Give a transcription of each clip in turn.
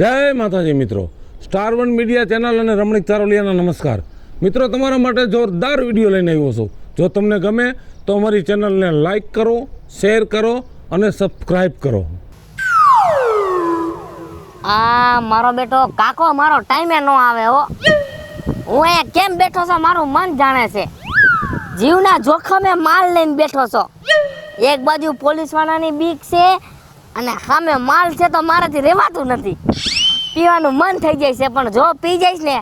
જય માતાજી મિત્રો, સ્ટાર વન મીડિયા ચેનલ અને રમણીક ચારોલિયાના નમસ્કાર. મિત્રો, તમારા માટે જોરદાર વિડીયો લઈને આવ્યો છું. જો તમને ગમે તો અમારી ચેનલને લાઈક કરો, શેર કરો અને સબસ્ક્રાઈબ કરો. આ મારો બેટો કાકો મારો ટાઈમે નો આવે હો. હું અહીંયા કેમ બેઠો છો મારું મન જાણે છે. જીવના જોખમે માલ લઈને બેઠો છો. એક બાજુ પોલીસ વાળાની બીક છે અને સામે માલ છે તો મારાથી રહેવાતું નથી. પીવાનું મન થઈ જાય છે પણ જો પી જઈશ ને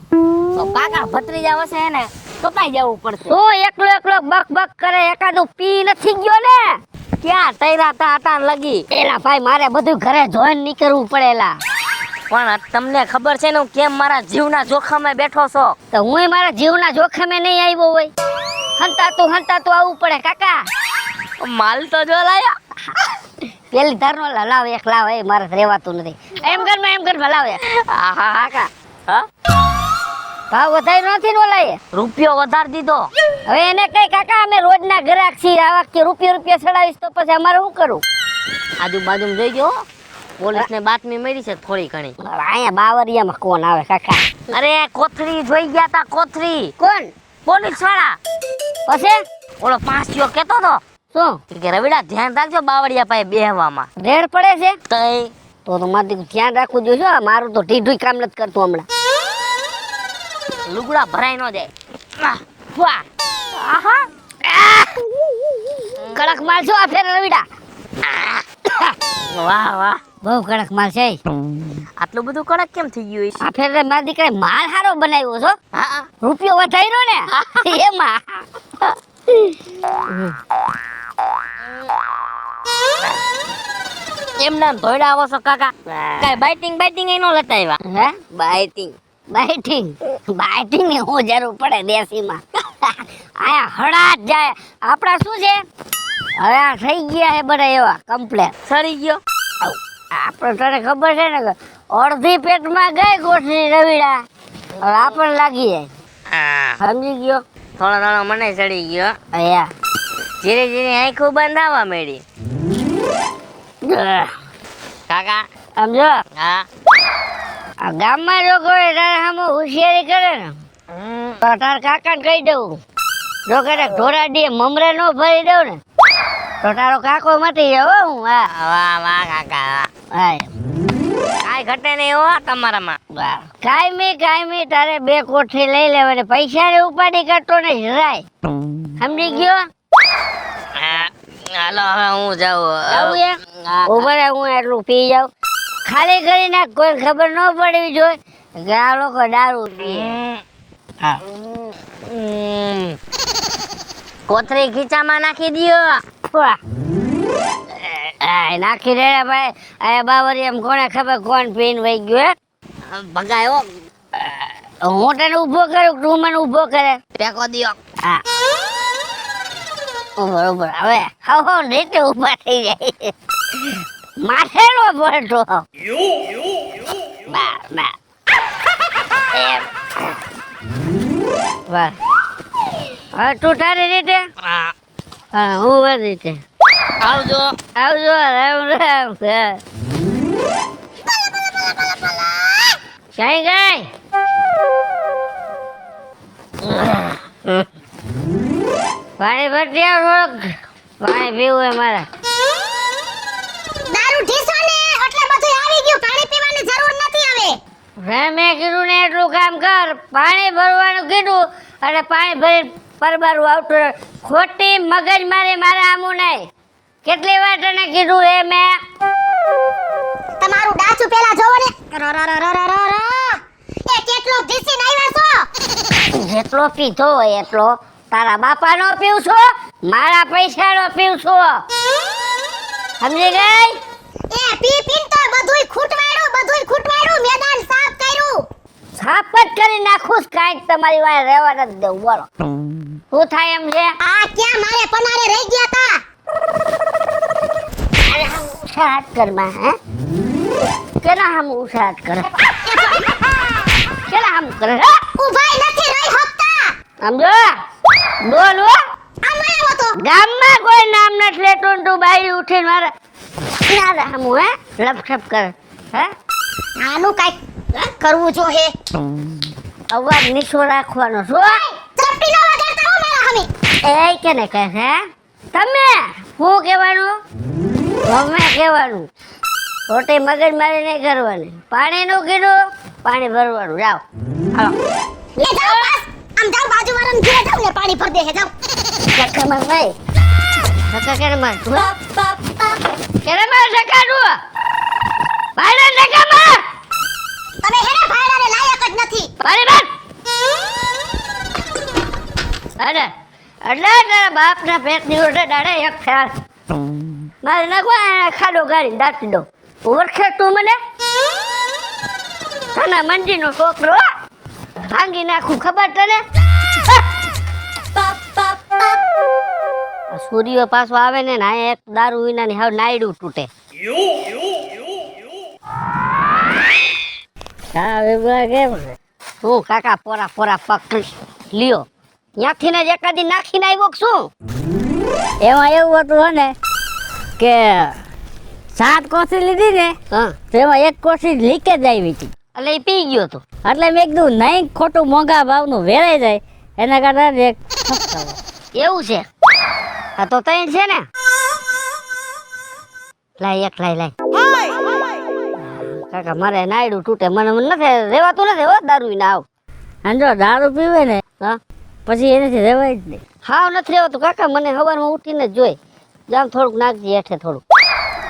તો કાકા ભત્રીજા વસે ને કપાઈ જવું પડશે. તું એકલો એકલો બક બક કરે, એકાદું પી નથી ગયો ને ક્યાં તૈરા હતા લગી. એલા ભાઈ મારે બધું ઘરે જોઈને નીકળવું પડેલા. પણ તમને ખબર છે ને હું કેમ મારા જીવના જોખમે બેઠો છો? તો હું મારા જીવના જોખમે નહીં આવ્યો હોય. હંતાતું આવવું પડે કાકા. માલ તો જો લાયા. પેલી ધારનો લાવ એક લાવ, એ મારે રહેવાતું નથી. એમ કર ભલાવે. હા કાકા. હા ભાવ વધારી નથી નો લાય. રૂપિયો વધારી દીધો. હવે એને કઈ કાકા અમે રોજના ગ્રાહક છીએ, આ વખતે રૂપિયો ચડાવીશ તો પછી અમારે શું કરું? આજુબાજુ જોઈ ગયો પોલીસ ને બાતમી મળી છે થોડી ઘણી. અહીંયા બાવરિયામાં કોણ આવે કાકા? અરે કોથરી જોઈ ગયા તા. કોથરી કોણ? પોલીસ વાળા. પછી ઓલો પાંચિયો કેતો તો શું કે રવિડા ધ્યાન રાખજો બાવળિયા પાસે બેહવામાં રેડ પડે છે. તો મારે ધ્યાન રાખવું જોઈએ. મારું તો ઢીઢું કામ નથી કરતું હમણાં. લુગડા ભરાઈ ન જાય. કડક માલ છો આ ફેર રવિડા. વાહ બહુ કડક માલ છે. આટલું બધું કડક કેમ થઈ ગયું? આ ફેર મારી દીકરા માલ સારો બનાવ્યો છો. રૂપિયો વધાર્યો ને એમાં. એમ નામ ધોઈડા આવો છો કાકા? કઈ બાઇટિંગ એ નો લેતા આવ્યા? હે બાઇટિંગ ને હું જરૂર પડે દેશીમાં. આયા હડા જ જાય. આપડા શું છે હવે આ થઈ ગયા છે બધા એવા કમ્પ્લેટ સડી ગયો. આપણે તને ખબર છે ને અડધી પેટમાં ગઈ ગોઠની રવિડા. હવે આપણને લાગી જાય. સમજી ગયો? થોડો મને ચડી ગયો. અયા ધીરે ધીરે આંખો બંધાવા માંડી. કાકા સમજો? હા. આ ગામમાં લોકો તારે સામે હોશિયારી કરે ને તો તાર કાકાને કહી દઉં. જો કદાચ ઢોરાડીએ મમરા નો ભરી દઉં ને તો તારો કાકો મટી જાવ. હું વાહ કાકા. કાંઈ ઘટે નહીં હો તમારામાં. કાયમી તારે 2 કોઠી લઈ લેવાને. પૈસા ને ઉપાડી કરતો ને જરાય. સમજી ગયો? હાલો હવે હું જાઉં. ઉભરે હું એટલું પી જાઉં. ખાલી કરીને કોઈ ખબર ન પડવી જોઈએ કે આ લોકો દારૂ પીએ. કોથરી ખીચામાં નાખી દયો. નાખી દે ભાઈ. આ બાવરી એમ કોને ખબર કોણ પીને વહી ગયો? ભગાયો. હું તને ઉભો કરું, તું મને ઉભો કરે. ટેકો દિયો. હા બરોબર. હવે હા રીતે ઉભા થઈ જાય. માથે નો પડતો. હવે તું તારી રીતે, હું બધી રીતે. આવજો રામ. ક્યાંય ગઈ? પાણી ભરતી આવ. પાણી પીવું એ મારે. દારૂ ઢીસો ને એટલે બધું આવી ગયું. પાણી પીવાની જરૂર નથી હવે. મેં કીધું ને એટલું કામ કર. પાણી ભરવાનું કીધું અને પાણી ભરી પરબારું આવતું. ખોટી મગજ મારે આમું નહીં. કેટલી વાર તને કીધું એ મેં? તમારું ડાચું પેલા જોવો ને. એ કેટલો ઢીસીને આવ્યા છો? જેટલો પીધો હોય એટલો. તારા બાપાનો પીવું છો, મારા પૈસાનો પીવું છો. સમજી ગઈ? એ પીન તો બધુંય ખૂટવાડું મેદાન સાફ કર્યું. સાફ જ કરી નાખું. કાંઈક તમારી વાય રહેવા નથી દેવું. બોલો શું થાય એમ છે? આ ક્યાં મારે પનારે રહી ગયા તા. અરે હમ ઉછાટ કરમાં હે? કેના હમ ઉછાટ કરે? કેના હમ કરે? ઉભાઈ નથી રહી હકતા. સમજો? બોલો. આમ આવ્યો તો. ગામમાં કોઈ નામ નથી લેતું ને તું બાઈ ઉઠીને મારે હમું હે લપછપ કરે હે આનું કઈક કરવું જો હે અવાજ નીચો રાખવાનો શું ચપટી નો વગાડતા હો મારા હમી એ કેને કહે છે તમે શું કહેવાનું ગમે કહેવાનું ખોટી મગજ મારી નહીં કરવાની પાણીનું કીધું પાણી ભરવાનું જાઓ હાલો લે જાઓ બસ આમ જાઓ બાજુ વાળાને ઘરે જાઓ ને પાણી ભર દે હે જાઓ ધક્કા માર નહીં ધક્કા કેને માર તું કેને માર ધક્કા તું ભાઈને ધક્કા માર તમે હેને ભાઈડાને લાયક જ નથી પાણી ભર અરે એટલે તારા બાપના પેટની ઓઢે દાડે એક ખ્યાલ મારે નાખવા ખાડો ગાડી દાટી દો ઓળખે તું મને તને મંજીનો છોકરો ભાંગી નાખું ખબર તને સૂર્ય પાછો આવે ને આ એક દારૂ વિનાની હાવ નાયડું તૂટે હું કાકા પોરા પોરા પકડી લ્યો ત્યાંથી ને જ એકાદી નાખીને આવ્યો શું એમાં એવું હતું હે ને કે 7 કોસી લીધી ને તેમાં 1 કોસી લીકેજ આવી હતી એટલે એ પી ગયો હતો એટલે મેં કીધું નહીં ખોટું મોંઘા ભાવનું વેરાઈ જાય એના કારણે એક એવું છે આ તો તઈ છે ને લાય એક લાય કાકા મારે નાયડું તૂટે મને નથી રેવાતું નથી હો દારૂ ના આવ અને જો દારૂ પીવે ને હા પછી એનાથી રેવાય જ નહીં હાવ નથી રેવાતું કાકા મને સવારમાં ઉઠીને જ જોઈ જામ થોડુંક નાખજી હેઠે થોડુંક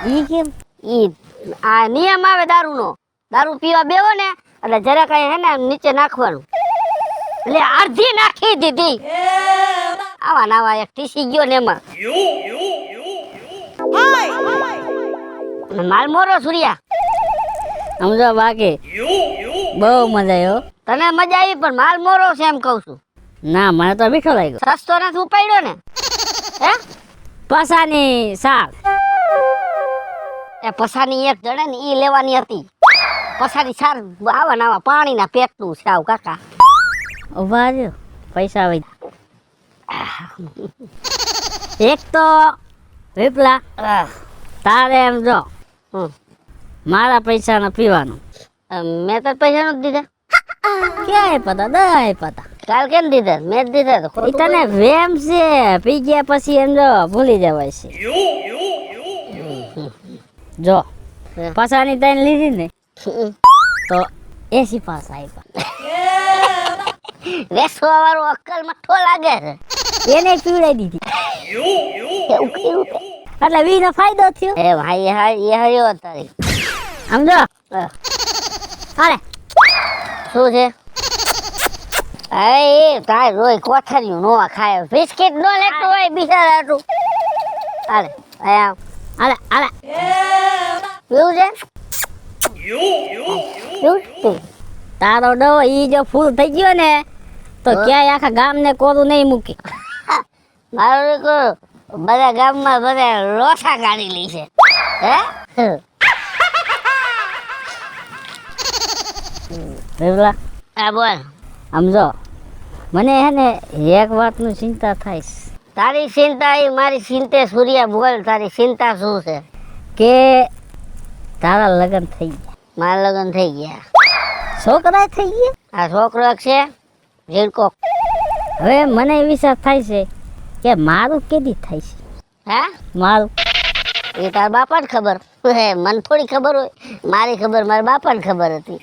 ઈ કેમ ઈ આ નિયમ આવે દારૂનો દારૂ પીવા બેવો ને એટલે જરા કઈ હે ને નીચે નાખવાનું એટલે અડધી નાખી દીધી આવા નાવા એક ટીસી ગયો ને એમાં માલ મોરો સૂર્યા સમજો બાકી બહુ મજા આવ્યો તને મજા આવી પણ માલ મોરો છે એમ કઉ છું ના મને તો મીઠો લાગ્યો સસ્તો નથી ઉપાડ્યો ને હે પસાની સાલ એ પસાની એક જણે ને ઈ લેવાની હતી પસાની સાર આવા નાવા પાણીના પેટનું છે આવ કાકા ઉભા રહ્યો પૈસા આવી એક તો વિપલા તારે એમ જો મારા પૈસા ને પીવાનું મેં તો પૈસા નથી દીધા ક્યાંય પતા દય પતા કાલ કેમ દીધા મેં જ દીધા તો તને વેમ છે પી ગયા પછી એમ જો ભૂલી જવાય છે જો પસાની તને લીધી ને તો 80 પાસ આપ્યા વેસવા વાળો અક્કલ મઠ્ઠો લાગે છે એને પીવડાઈ દીધી એટલે 20 નો ફાયદો થયો એ ભાઈ એ હયો તારી સમજો અરે શું છે એ તાર રોય કોથળિયું નો ખાય બિસ્કિટ નો લેતો હોય બિચારા તું અરે આયા અરે અરે એવું છે તારો ડવો ઈ જો ફૂલ થઈ ગયો ને તો ક્યાંય આખા ગામને કોરું નહીં મૂકી મારો દીકરો બધા ગામમાં બધા લોસા કાઢી લી છે હે રેવલા આ બોલ સમજો મને હે ને એક વાતનું ચિંતા થાય છે તારી ચિંતા એ મારી ચિંતા સૂર્યા બોલ તારી ચિંતા શું છે કે તારા લગ્ન થઈ ગયા મારા લગ્ન થઈ ગયા છોકરા થઈ ગયા આ છોકરો છે જીણકો હવે મને વિચાર થાય છે કે મારું કેદી થાય છે હે મારું એ તારા બાપાને ખબર હે મને થોડી ખબર હોય મારી ખબર મારા બાપાને ખબર હતી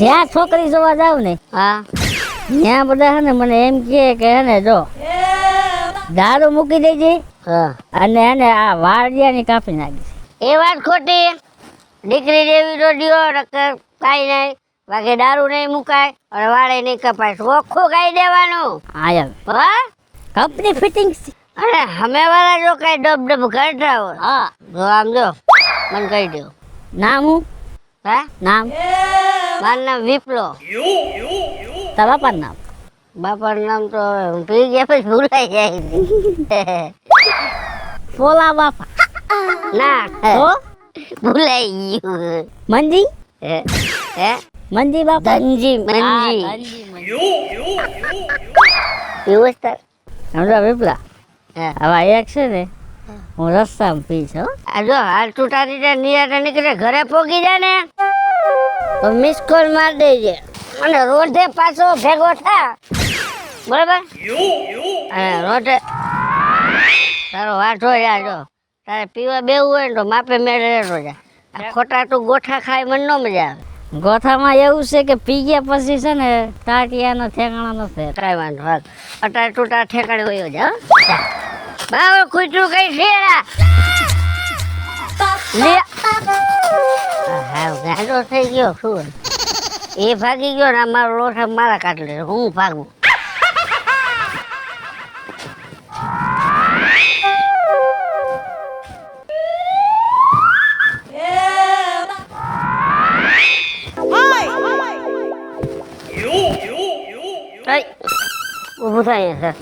જ્યાં છોકરી જોવા જાવ ને હા ત્યાં બધા હે ને મને એમ કહે કે હે ને જો દારૂ મૂકી દેજે અને હે ને આ વાડિયાની કાપી નાખી એ વાત ખોટી દીકરી જેવી તો દિયો કાંઈ નહીં બાકી દારૂ નહીં મુકાય અને વાળે નહીં કપાય ચોખ્ખું કહી દેવાનું હા કંપની ફિટિંગ અરે અમે વાળા જો કઈ ડબ કરતા હોય હા જો આમ જો મને કહી દો નામ હું હે નામ મારું નામ વિપ્લો તારા બાપાનું નામ તો પી ગયા પછી ભૂલાઈ જાય ફોલા બાપા ના તો ભૂલાઈ ગયું મંજી હે મંજી બાપા મંજી વ્યવસ્થા સમજા વિપલા હવે એક છે ને હું રસ્તામાં પીશ હો. આ જો હાલ તું તારી રીતે નિરાતે નીકળે ઘરે પોગી જાય ને તો મિસ કોલ માર દેજે અને રોડે પાછો ભેગો થા બરાબર. અને રોડે તારો વાંઢો જા જો તારે પીવા બેવું હોય ને તો માપે મેળે રહેતો જા. આ ખોટા તું ગોઠા ખાય મને ન મજા આવે. ગોથામાં એવું છે કે પી ગયા પછી છે ને ટાટિયાનો ઠેકાણો નથી. કાંઈ વાંધો હાલ અત્યારે તું તારા ઠેકાણે વયો જા હો. બાબા કૂતરું કઈ છે હા ગાંડો થઈ ગયો શું એ ભાગી ગયો ને મારો લોટ મારા કાઢ લે હું ભાગું. ઊભું થાય સર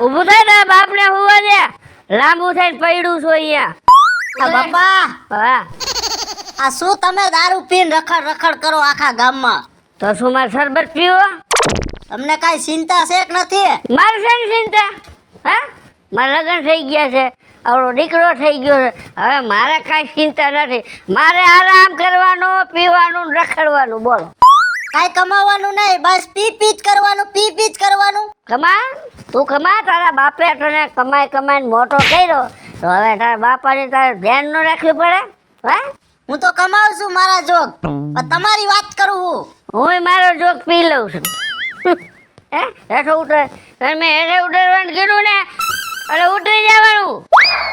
ઊભું થાય ને બાપને હુવા દે લાંબુ થઈને પડ્યું છું અહીંયા. બાપા હા આ શું તમે દારૂ પીને રખડ રખડ કરો આખા ગામમાં? તો શું મારે શરબત પીવો? તમને કાઈ ચિંતા છે કે નથી? મારે શેની ચિંતા? હા મારા લગ્ન થઈ ગયા છે આવડો દીકરો થઈ ગયો છે હવે મારે કાંઈ ચિંતા નથી. મારે આરામ કરવાનું પીવાનું ને રખડવાનું. બોલો કાઈ કમાવાનું નહીં બસ પી જ કરવાનું પી જ કરવાનું. કમા તું કમા તારા બાપે તને કમાઈ કમાઈને મોટો કર્યો તો હવે તારા બાપાને તારે ધ્યાન ન રાખવું પડે. હા હું તો કમાઉં છું મારા જોગ પણ તમારી વાત કરું હું મારો જોક પી લઉં છું. હે હેઠો ઉતર મેં હેઠે ઉતરવાનું કીધું ને એટલે ઉતરી જવાનું.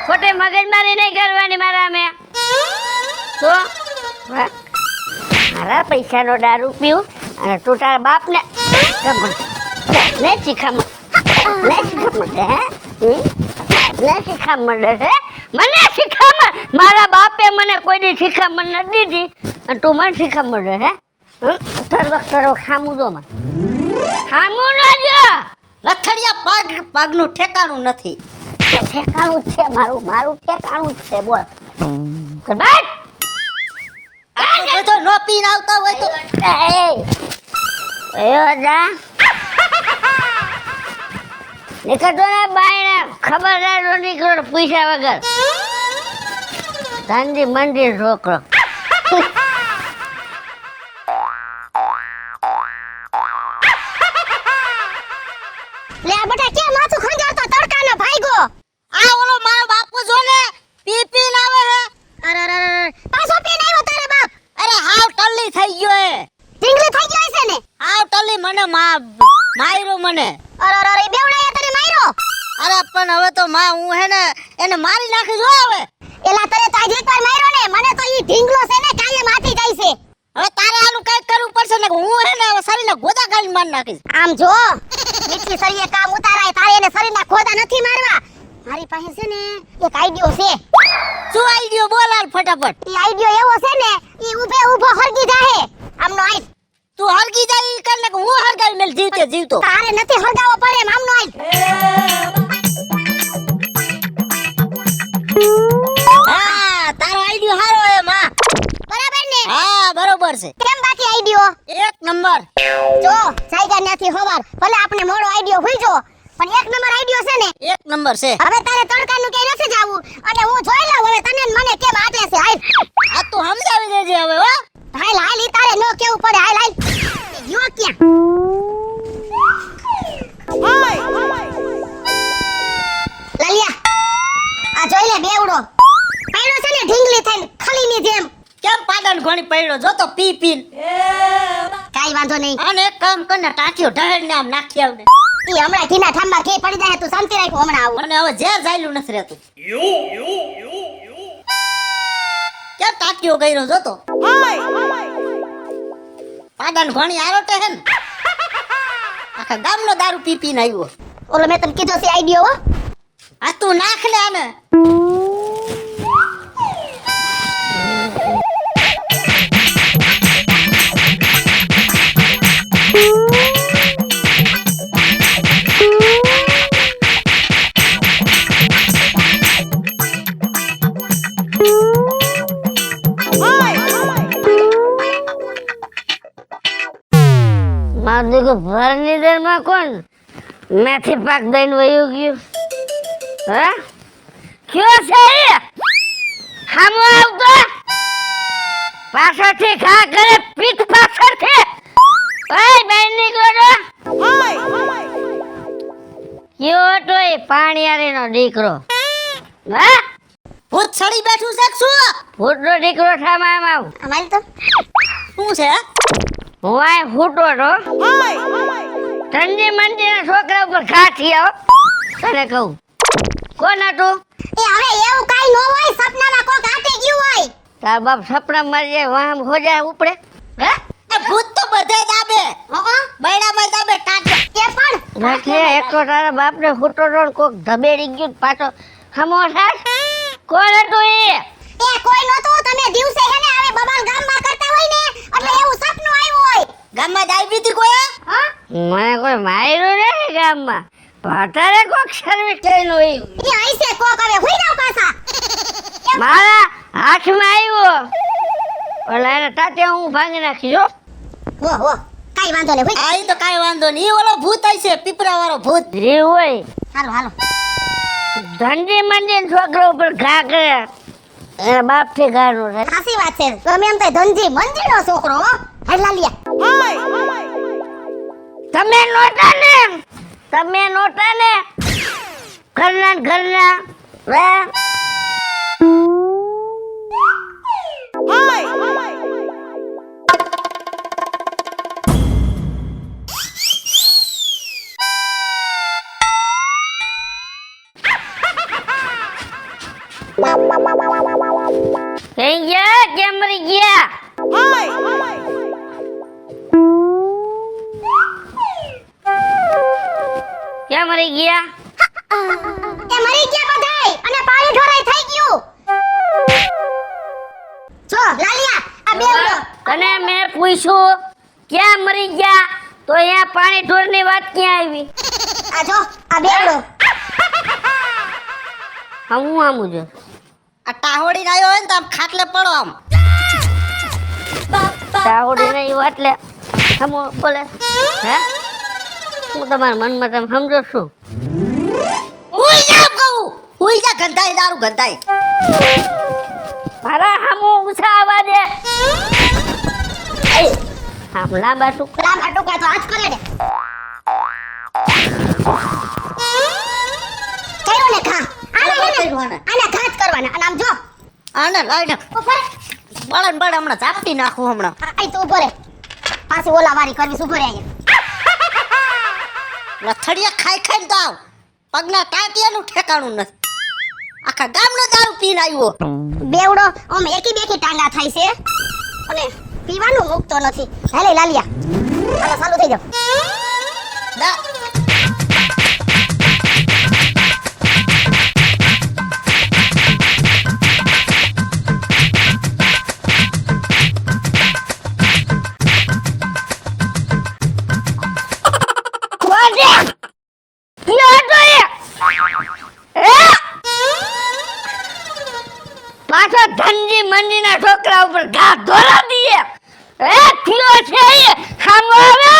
ખોટે મગજમારી નહીં કરવાની મારા મેં તો મારા પૈસાનો દારૂ પીવું અને તું તારા બાપને શીખામણ હે મને શીખામણ મારા બાપે મને કોઈ દી શીખામણ નથી દીધી અને તું મને શીખામણ દે હે તરવક ખામું દો મને ખામું ન જો લથડિયા પગનું ઠેકાણું નથી. ઠેકાણું છે મારું ઠેકાણું છે બોલ બાટ આ તો નો પીને આવતા હોય તો એ જા નીકળતો ને બાયણે ખબરદાર નો નીકળો પૈસા વગર ગાંધી મંદિર છોકરો. લે બેટા કે માથું ખંજારતો તડકાનો ભાઈગો આ ઓલો મારો બાપુ જો ને પી આવે હે. અરે પાછો પીને આવ્યો તારો બાપ? અરે હાવ ટલ્લી થઈ ગયો હે. ઢીંગલી થઈ ગયો છે ને? હાવ ટલ્લી મને માર્યો મને. અરે બેવડાએ તને માર્યો? અરે પણ હવે તો હું હે ને એને મારી નાખી જો હવે. એલા તને તાજ એકવાર માર્યો ને મને તો ઈ ઢીંગલો છે ને કાયમ માટી જાય છે. હવે તારે આનું કઈક કરવું પડશે ને હું હે ને હવે શરીરને ગોદા કાઢી માર નાખીશ. આમ જો મીઠી સરીએ કામ ઉતારાય તારે એને શરીરના ખોદા નથી મારવા. મારી પાસે છે ને એક આઈડિયો છે. શું આઈડિયો બોલ હાલ ફટાફટ. ઈ આઈડિયો એવો છે ને ઈ ઊભો હરગી જાહે. આમનો આઈ તું હરગી જાય ઈ કરને કે હું હરગાવી મેલ જીવતો તારે નથી હરગાવો પડે એમ આમનો આઈ. હા તારો આઈડિયો હારો હે માં. બરાબર ને? હા બરોબર છે. કેમ બાકી આઈડિયો? એક નંબર. જો જાયગા ન્યાથી હવાર ભલે આપણે મોડો આઈડિયો ભૂલજો પણ એક નંબર આઈડિયો છે ને? એક નંબર છે. હવે તારે તડકાનું કે નથી જાવું અને હું જોઈ લઉં હવે તને ને મને કેમ આટે છે. હાલ આ તું સમજાવી દેજે હવે હો. હાલ ઈ તારે નો કેવું પડે. હાલ ગયો ક્યાં? લાલિયા આ જોઈ લે બેવડો પડ્યો છે ને ઢીંગલી થઈને ખલીની જેમ. કેમ પાડન ઘણી પડ્યો જો તો પી કાઈ વાંધો નહીં. અને એક કામ કરને ટાંટિયો ઢહેડ ને આમ નાખી આવને. ઈ હમણાં ઘીના ઠામમાં ઘી પડી જાય તું શાંતિ રાખ હમણાં આવું. અને હવે જે જાયલું નથી રહેતું. કેમ ટાંટિયો ગઈરો જો તો પાડન ઘણી આરોટે હે ને આખા ગામનો દારૂ પીને આવ્યો. ઓલો મેં તને કીધો છે આઈડિયો હો. આ તું નાખ લે આને. માર દેખો ભરની દેરમાં કોણ મેથી પાક દઈને વયું ગયું. હા કયો છે એ? હામો આવતો પાછળથી ઘા કરે પીઠ પાછળથી. ઓય બેન નીકળો. કયો તો એ પાણીયારીનો દીકરો. હા ભૂત સડી બેઠું છે કે શું? ભૂતનો દીકરો ઠામાં આવ. અમારી તો શું છે? હું આ ફૂટો તો ઠંડી મંડીના છોકરા ઉપર ઘા થયા. તને કહું કોણ હતું? એ હવે એવું કાઈ ન હોય, સપનામાં કોક આટી ગયું હોય. તાર બાપ સપના મારી જાય વામ હોજા ઉપડે. હે એ ભૂત તો બધે દાબે. બૈડામાં દાબે ટાટ. એ પણ એટલે એક તો તારા બાપને ફૂટો તો ને કોક ધબેડી ગયું ને પાછો હમો થાય. કોણ હતું એ? એ કોઈ નહોતું. તમે દિવસે હે ને આવે બબાલ ગામમાં કરતા હોય ને એટલે એવું સપનું આવ્યું હોય. ગામમાં જ આવી હતી કોઈ? હા મને કોઈ માર્યું નહીં ગામમાં. ભાટારે કોક સર્વિસ લઈને હોય. એ આઈસે કોક હવે હુઈ જાવ પાછા. મારા હાથમાં આવ્યો ઓલા એને તાતે હું ભાંગી નાખી જો. હો હો કાઈ વાંધો નહીં. હુઈ આઈ તો કાઈ વાંધો નહીં. ઓલો ભૂત આઈસે પીપરા વાળો ભૂત. રે હોય હાલો હાલો. ધંધી મંડી છોકરા ઉપર ઘા કરે એના બાપ થી ગાડું છે. સાચી વાત છે. તમે એમ તો ધનજી મંજીનો છોકરો હો. હેલા લિયા. તમે નોટા ને ઘરના વે કઈ ગયા કેમ મરી ગયા? કેમ મરી ગયા? એ મરી ગયા બધાય અને પાણી ઢોરાઈ થઈ ગયું. જો લાલિયા આ બેવડો. તને મેં પૂછ્યું ક્યાં મરી ગયા તો અહીંયા પાણી ઢોરની વાત ક્યાં આવી? આ જો આ બેવડો. હું આમ જો આ ટાહોડી આવ્યો હોય ને તો આમ ખાટલે પડો આમ. તાવડી નહીં વાત લે હમો બોલે. હે હું તમારા મનમાં તમે સમજો છું. હુઈ જા કહું. હુઈ જા ગંધાઈ દારૂ ગંધાઈ. મારા હમો ઉછા આવા દે. આમ લાંબા ટુકડા રામ આટુકા તો આજ કરે ને. કયો ને ખા. આને ઘા જ કરવાના. અને આમ જો આને લઈને ઉપર બળન બળ હમણાં ઝાપટી નાખું હમણાં. આઈ તો ઉપર રે. પાછી ઓલા વારી કરવી ઉપર અહીંયા. લથડિયા ખાઈ ખાઈને તો આવ પગના ટાંટિયાનું ઠેકાણું નથી. આખા ગામનો દારૂ પીને આવ્યો. બેવડો આમ એકી બેકી ટાંગા થાય છે અને પીવાનું મુકતો નથી. હેલે લાલિયા હાલો ચાલુ થઈ જાવ. દા પાછો ધનજી મંડીના છોકરા ઉપર ઘા ધોરા દીએ. એ થયો છે એ ખામો આવે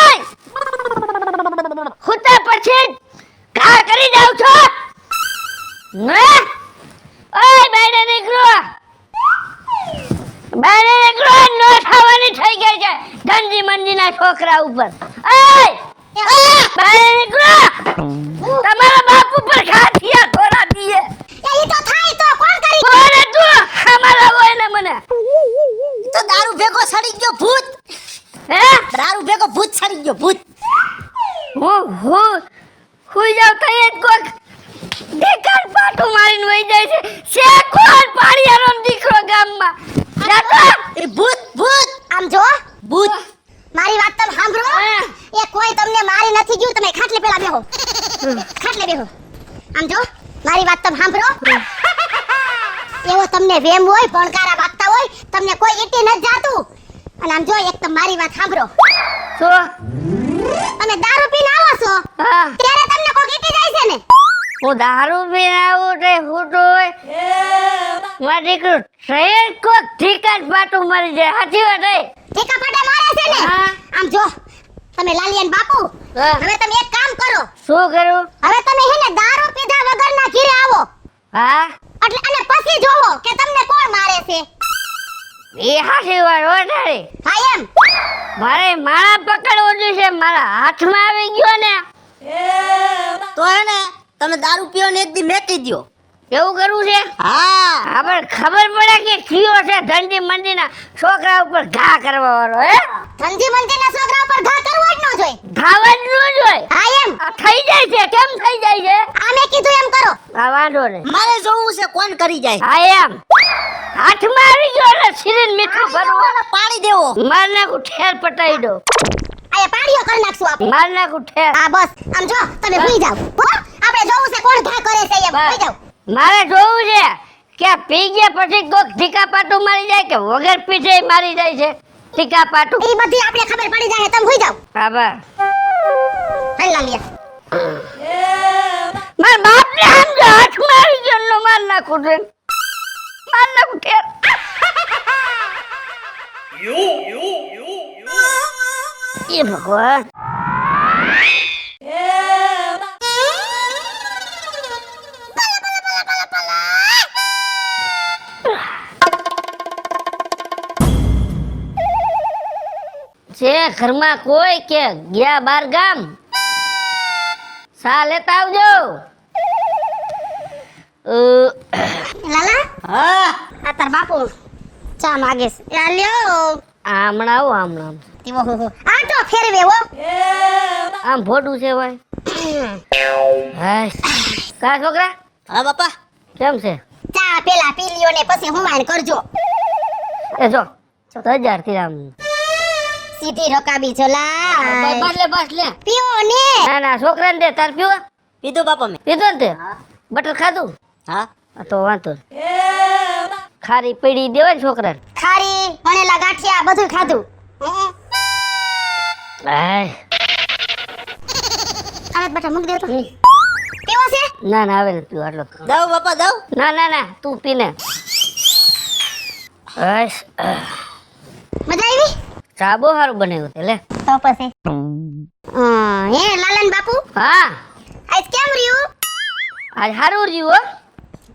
હુતા પછી ઘા કરી જાવ છો ને. ઓય બેને નીકળો નો થવાની થઈ ગઈ છે ધનજી મંડીના છોકરા ઉપર. ઓય બેને નીકળો તમારા બાપ ઉપર ઘા થયા ધોરા દીએ. એ તો થાય તો કોણ કરી? કોને તું અમારા હોય ને મને તો દારૂ ભેગો સડી ગયો ભૂત. હે દારૂ ભેગો ભૂત સડી ગયો ભૂત. હું હુઈ જાવ તો એ કોક દેખાડ પાટું મારીને વઈ જાય છે. છે કોણ પાડીયાનો દીકરો ગામમાં જાતો એ ભૂત ભૂત આમ જો ભૂત. મારી વાત તમે સાંભળો. એ કોઈ તમને મારી નથી ગયું. તમે ખાટલે પેલા બેહો. ખાટલે બેહો. આમ જો મારી વાત તમે સાંભળો. એવો તમને વેમ હોય ભણકારા વાગતા હોય તમને કોઈ ઈટી ન જાતું. અને આમ જો એક તો મારી વાત સાંભળો. તો તમે દારૂ પીને આવો છો હા ત્યારે તમને કોઈ ઈટી જાય છે ને. હું દારૂ પીને આવું તે ફૂટો હોય મારા દીકરો શહેર કોક ઠીકા જ પાટું મારી જાય. સાચી વાત હે ઠીકા પાટા મારે છે ને. હા. આમ જો તમે લાલિયન બાપુ હા. હવે તમે એક કામ કરો શું કરું? હવે તમે હેને દારૂ પીધા વગરના ઘરે આવો હા એટલે અને પછી જોવો કે તમને કોણ મારે છે એ હાથી વાર વધારે હા એમ મારે માળા પકડવું છે, મારા હાથમાં આવી ગયો ને. તો હે ને તમે દારૂ પીઓ ને એક દી મેકી દ્યો. એવું કરવું છે? હા આપણે ખબર પડે કે કયો છે ધંધી મંદીના છોકરા ઉપર ઘા કરવા વાળો હે? ધનજી મંદિરના છોકરા પર ઘા કરવો જ ન જોઈએ ધાવા જ ન જોઈ. હા એમ આ થઈ જાય છે, કેમ થઈ જાય છે? આ મેં કીધું એમ કરો આ વાંધો નહીં. મારે જોવું છે કોણ કરી જાય. હા એમ હાથમાં આવી ગયો એટલે સિરીન મીઠું ભરવું પાડી દેવો. માર નાખું ઠેર પટાઈ દો. આયા પાડીઓ કરી નાખશું આપણે માર નાખું ઠેર. હા બસ આમ જો તમે ભૂઈ જાવ હો આપણે જોવું છે કોણ ઘા કરે છે એમ ભૂઈ જાવ મારે જોવું છે કે પી ગયા પછી કોક ઠીકા પાટું મારી જાય કે વગર પીઠે મારી જાય છે ઠીકા પાટું. એ બધી આપણે ખબર પડી જાય તમે ભૂઈ જાવ આભાર. હાલ લાલિયા મારા બાપને સમજો હાથમાં આવી ગયો નો માર નાખું છે. માર નાખું ઠેર. એ ભગવાન છે ઘરમાં કોઈ કે ગયા બાર ગામ? સા લેતા આવજો. લાલા હા આ તાર બાપુ ચા માગે છે આ લ્યો હમણાં આવો હમણાં. ઓહો આટો ફેરવે હો આમ ફોટું છે ભાઈ. હાય કા છોકરા હા બાપા. કેમ છે? ચા પેલા પી લ્યો ને પછી હુમાન કરજો એ જો 1000 થી આમ સીધી રકાબી ચલા બસ લે બસ લે. પીઓ ને ના ના છોકરાને દે તાર પીવો. પીધું બાપા મેં. પીધો ને તે બટર ખાધું? હા આ તો વાંધો નહીં. ખારી પડી દેવાય ને છોકરાને. ખારી ભણેલા ગાંઠિયા બધું ખાધું હાય હવે બેટા મૂક દે તો પીવો છે ના ના હવે નથી પીવો આટલો. દઉં બાપા દઉં. ના ના ના તું પીને. હાય મજા આવી ચા બહુ સારું બનાવ્યું છે લે. તો પછી હે લાલન બાપુ હા આજ કેમ રહ્યું આજ સારું રહ્યું હો.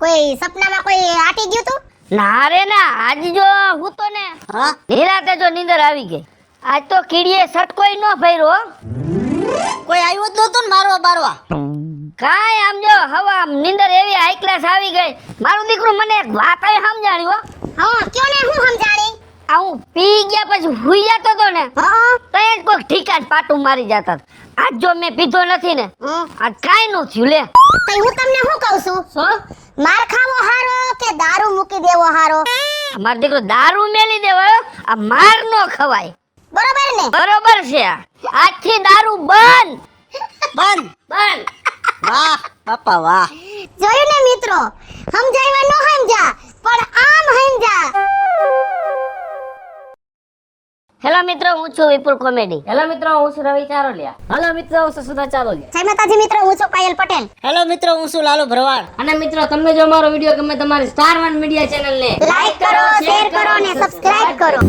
કોઈ સપનામાં કોઈ આટી ગયું તું ના રે ના આજ જો હું તો ને હા નિરાતે જો નીંદર આવી ગઈ. આજ તો કીડીએ સટકોઈ ન ફર્યો હો. કોઈ આવ્યો જ નહોતું ને મારવા બારવા. કાંઈ આમ જો હવા નીંદર એવી હાઈ ક્લાસ આવી ગઈ. મારું દીકરું મને એક વાત સમજાણી હો. હા કયો ને હું સમજાણી આ હું પી ગયા પછી હુઈ જતો તો ને હા તો એ કોઈક ઠીકા જ પાટું મારી જતા. આજ જો મેં પીધો નથી ને આજ કાંઈ નું થયું લે. તો હું તમને શું કહું છું શું? માર ખાવો હારો કે દારૂ મૂકી દેવો હારો મારો દીકરો દારૂ મેલી દેવાયો, આ માર નો ખવાય. બરોબર ને બરોબર છે. આજથી દારૂ બંધ બંધ. બંધ. વાહ બાપા વાહ. જોયું ને મિત્રો સમજાવ્યા નો સમજા પણ આમ સમજા હેલો મિત્રો હું છું વિપુલ કોમેડી. હેલો મિત્રો હું છું રવિ ચારોલિયા. હેલો મિત્રો હું છું સુધા ચારોલિયા. જય માતાજી મિત્રો હું છું પાયલ પટેલ હેલો મિત્રો હું છું લાલુ ભરવાડ. અને મિત્રો તમને જો મારો વિડીયો ગમે તમારી સ્ટાર વન મીડિયા ચેનલ ને લાઈક કરો શેર કરો અને સબસ્ક્રાઇબ કરો